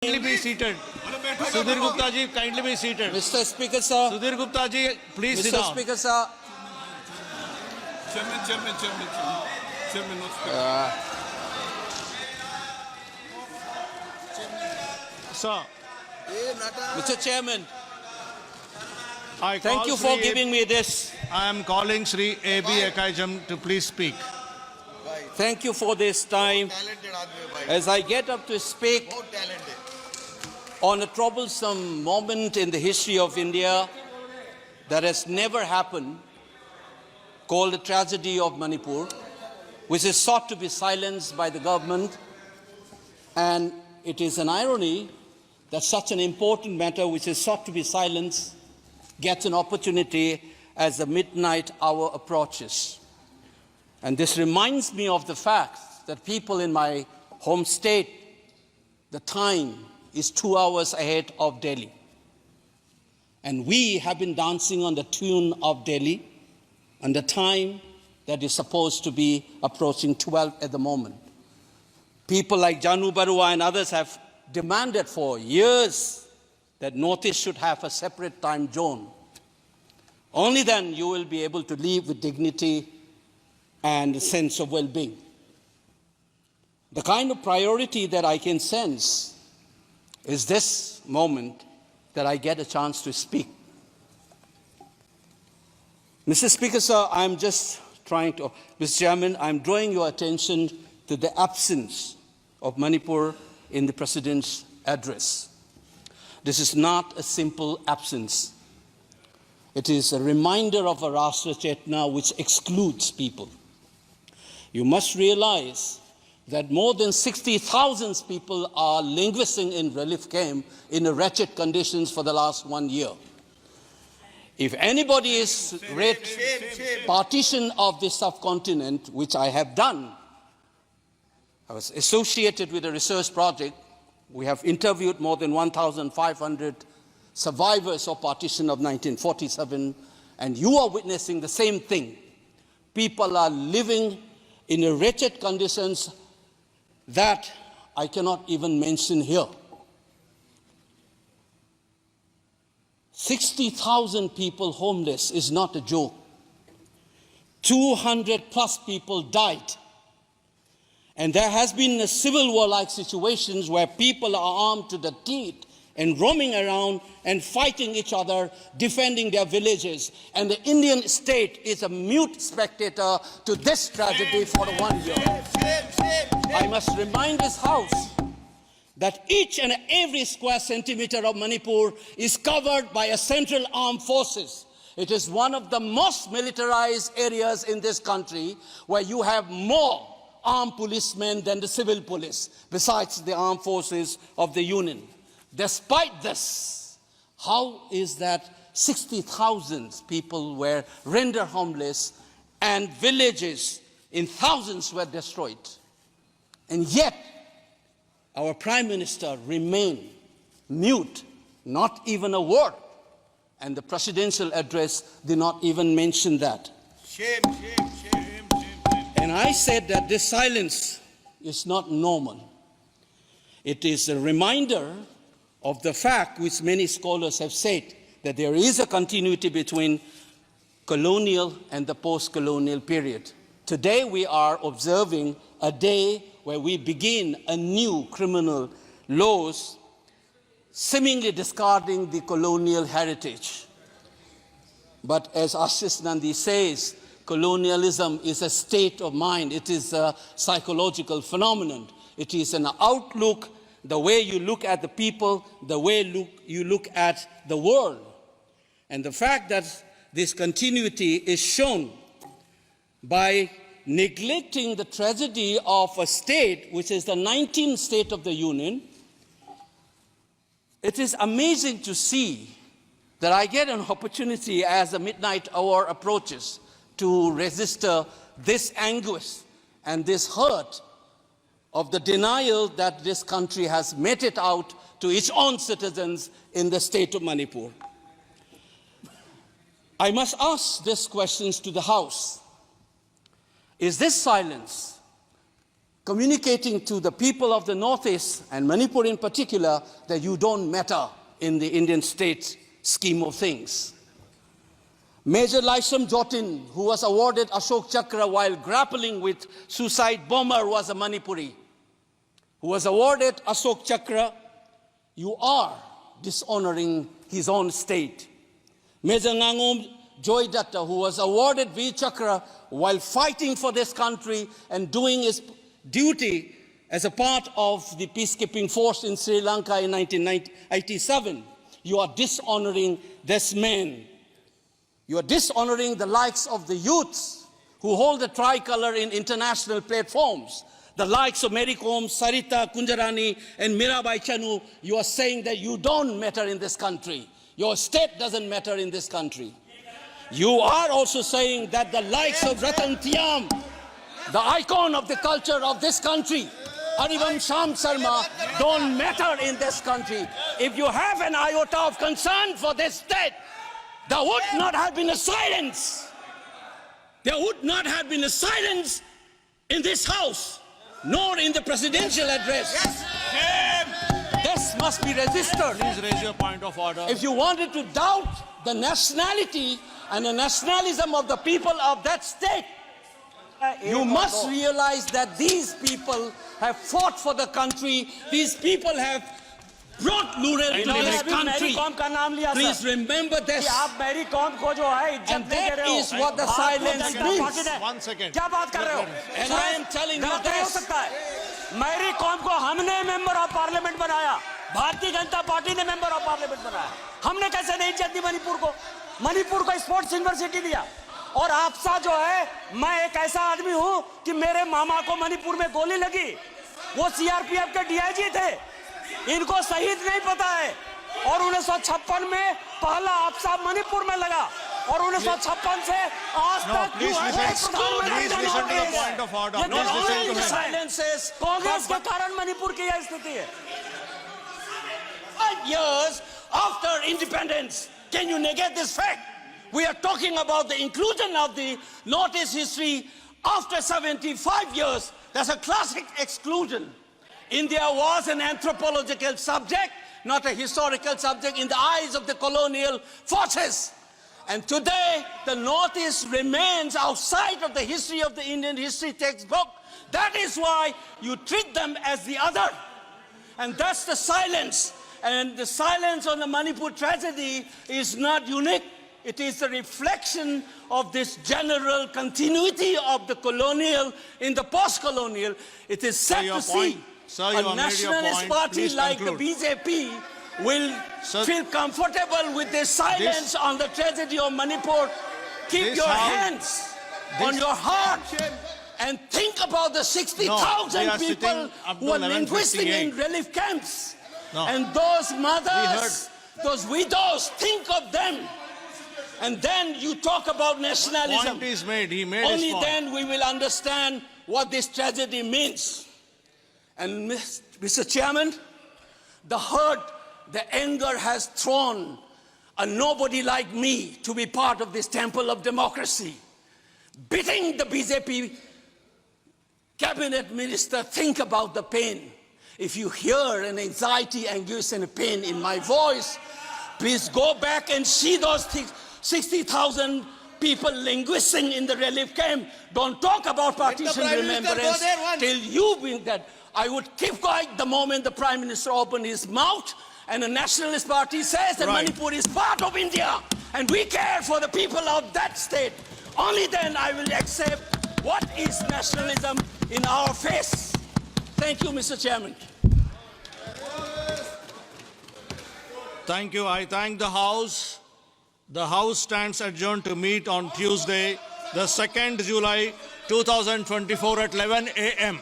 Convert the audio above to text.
Kindly be seated. Sudhir Gupta ji, kindly be seated. Mr. Speaker, sir. Sudhir Gupta ji, please sit Mr. down. Speaker, sir. Chairman, not speaker. Sir, Mr. Chairman, I thank call you for Sri- giving me this. I am calling Sri A.B. Ekaijam to please speak. Thank you for this time. As I get up to speak on a troublesome moment in the history of India that has never happened, called the tragedy of Manipur, which is sought to be silenced by the government. And it is an irony that such an important matter which is sought to be silenced gets an opportunity as the midnight hour approaches. And this reminds me of the fact that people in my home state, the time is 2 hours ahead of Delhi. And we have been dancing on the tune of Delhi and the time that is supposed to be approaching 12 at the moment. People like Janu Barua and others have demanded for years that Northeast should have a separate time zone. Only then you will be able to live with dignity and a sense of well-being. The kind of priority that I can sense is this moment that I get a chance to speak. Mr. Speaker, sir, I'm just trying to, Mr. Chairman, I'm drawing your attention to the absence of Manipur in the President's address. This is not a simple absence. It is a reminder of a Rashtra Chetna which excludes people. You must realize that more than 60,000 people are languishing in relief camp in wretched conditions for the last 1 year. If anybody is read partition of the subcontinent, which I have done, I was associated with a research project. We have interviewed more than 1,500 survivors of partition of 1947, and you are witnessing the same thing. People are living in wretched conditions that I cannot even mention here. 60,000 people homeless is not a joke. 200 plus people died. And there has been a civil war-like situations where people are armed to the teeth and roaming around and fighting each other, defending their villages. And the Indian state is a mute spectator to this tragedy for 1 year. I must remind this House that each and every square centimeter of Manipur is covered by a central armed forces. It is one of the most militarized areas in this country where you have more armed policemen than the civil police, besides the armed forces of the Union. Despite this, how is that 60,000 people were rendered homeless and villages in thousands were destroyed? And yet, our Prime Minister remained mute, not even a word. And the presidential address did not even mention that. Shame. And I said that this silence is not normal. It is a reminder of the fact which many scholars have said, that there is a continuity between colonial and the post-colonial period. Today we are observing a day where we begin a new criminal laws, seemingly discarding the colonial heritage. But as Ashish Nandi says, colonialism is a state of mind. It is a psychological phenomenon. It is an outlook, the way you look at the people, the way you look at the world. And the fact that this continuity is shown by neglecting the tragedy of a state, which is the 19th state of the Union. It is amazing to see that I get an opportunity as the midnight hour approaches to register this anguish and this hurt of the denial that this country has meted out to its own citizens in the state of Manipur. I must ask these questions to the House. Is this silence communicating to the people of the Northeast, and Manipur in particular, that you don't matter in the Indian state scheme of things. Major Laisam Jotin, who was awarded Ashok Chakra while grappling with suicide bomber, was a Manipuri, who was awarded Ashok Chakra. You are dishonoring his own state. Major Ngangom Joy Datta, who was awarded Veer Chakra while fighting for this country and doing his duty as a part of the peacekeeping force in Sri Lanka in 1987. You are dishonoring this man. You are dishonoring the likes of the youths who hold the tricolor in international platforms. The likes of Mary Kom, Sarita Kunjarani, and Mirabai Chanu. You are saying that you don't matter in this country. Your state doesn't matter in this country. You are also saying that the likes of Ratan Tiam, the icon of the culture of this country, Harivam Sham Sarma, don't matter in this country. If you have an iota of concern for this state, there would not have been a silence. There would not have been a silence in this house, nor in the presidential address. This must be registered. Please raise your point of order. If you wanted to doubt the nationality and the nationalism of the people of that state, you must realize that these people have fought for the country. These people have brought Lural to this country. Please remember this. And that is what the silence means. 1 second. क्या बात कर रहे हो? And I am telling you गलत नहीं हो this. सकता है। मैरी कॉम को हमने मेंबर ऑफ पार्लियामेंट बनाया, भारतीय जनता पार्टी ने मेंबर ऑफ पार्लियामेंट बनाया। हमने कैसे नहीं इज्जत दी मणिपुर को? मणिपुर को स्पोर्ट्स यूनिवर्सिटी दिया। और आपसा जो है, मैं एक ऐसा आदमी हूं कि मेरे मामा को मणिपुर में गोली लगी, वो सीआरपीएफ के डीआईजी थे, इनको शहीद नहीं पता है। और 1956 में पहला आपसा मणिपुर में लगा, और 1956 से आज तक please listen to the point of order. Please listen to him. Silences. Congress के कारण मणिपुर की यह स्थिति है। 5 years after independence, can you negate this fact? We are talking about the inclusion of the Northeast history after 75 years. That's a classic exclusion. India was an anthropological subject, not a historical subject in the eyes of the colonial forces. And today, the Northeast remains outside of the history of the Indian history textbook. That is why you treat them as the other. And that's the silence. And the silence on the Manipur tragedy is not unique. It is a reflection of this general continuity of the colonial in the post-colonial. It is sad to see a nationalist party like the BJP will feel comfortable with this silence on the tragedy of Manipur. Keep your hands on your heart and think about the 60,000 people who are linguistic in relief camps. And those mothers, those widows, think of them. And then you talk about nationalism. Point is made. He made Only his point. then we will understand what this tragedy means. And Mr. Chairman, the hurt, the anger has thrown a nobody like me to be part of this temple of democracy. Beating the BJP cabinet minister, think about the pain. If you hear an anxiety, anguish, and a pain in my voice, please go back and see those 60,000 people linguisting in the relief camp. Don't talk about partition remembrance till you bring that. I would keep quiet the moment the Prime Minister opened his mouth and the Nationalist Party says that Manipur is part of India and we care for the people of that state. Only then I will accept what is nationalism in our face. Thank you, Mr. Chairman. Thank you. I thank the House. The House stands adjourned to meet on Tuesday, the 2nd July 2024 at 11 a.m.